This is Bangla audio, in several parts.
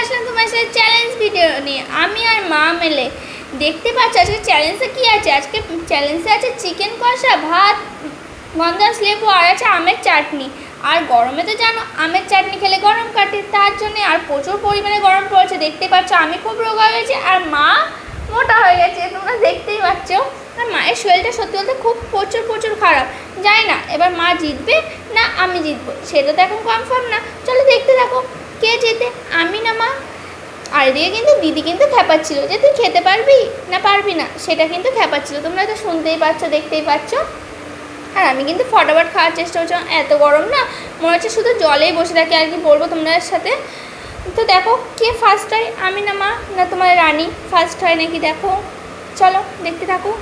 আসলাম তোমার সাথে চ্যালেঞ্জ ভিডিও নিয়ে। আমি আর মা মিলে দেখতে পাচ্ছ আজকে চ্যালেঞ্জে কী আছে। আজকে চ্যালেঞ্জে আছে চিকেন কষা, ভাত, গন্ধরাজ লেবু আর আছে আমের চাটনি। আর গরমে তো জানো আমের চাটনি খেলে গরম কাটে, তার জন্যে আর প্রচুর পরিমাণে গরম পড়ছে। দেখতে পাচ্ছ আমি খুব রোগা হয়েছি আর মা মোটা হয়ে গেছে, তোমরা দেখতেই পাচ্ছ। আর মায়ের শরীরটা সত্যি বলতে খুব প্রচুর খারাপ। জানি না এবার মা জিতবে না আমি জিতবো, সেটা তো এখন কনফার্ম না। চলো দেখতে থাকো কে জেতে, আমি না মা। আর এদিকে কিন্তু দিদি কিন্তু খ্যাপাচ্ছিল যে তুই খেতে পারবি না পারবি না, সেটা কিন্তু খ্যাপাচ্ছিল। তোমরা তো শুনতেই পাচ্ছ, দেখতেই পাচ্ছ। আর আমি কিন্তু ফটাফট খাওয়ার চেষ্টা করছি, এত গরম না মনে হচ্ছে শুধু জলেই বসে থাকি আর কি বলবো তোমাদের সাথে। তো দেখো কে ফার্স্ট হয়, আমি না মা না তোমার রানী ফার্স্ট হয় নাকি, দেখো চলো দেখতে থাকো।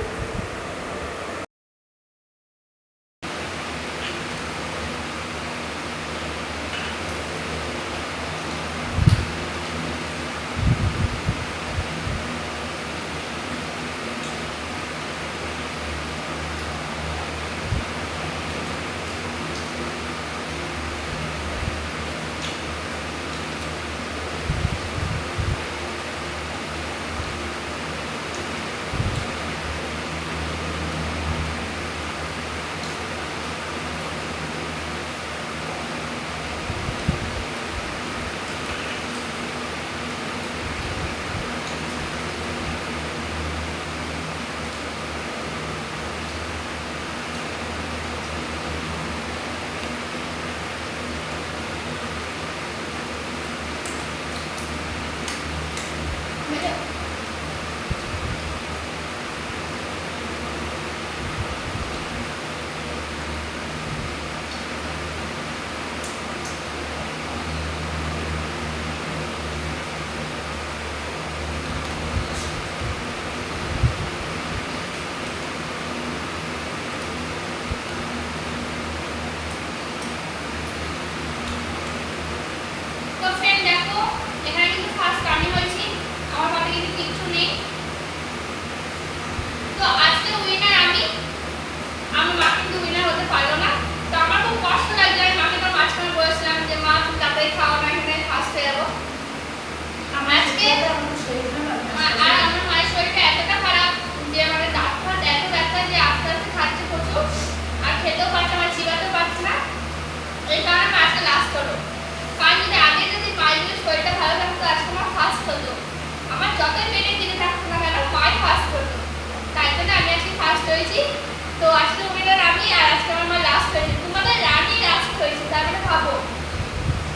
তো আজকে উইনার আমি আর আজকে আমার মা লাস্ট হয়েছে, তোমাদের রানী লাস্ট হয়েছে। তার মানে ভাবো,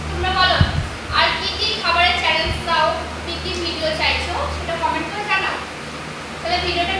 তোমরা বলো আর কি কি খাবারের চ্যালেঞ্জ দাও, কি কি ভিডিও চাইছো সেটা কমেন্ট করে জানাও। তাহলে ভিডিওটা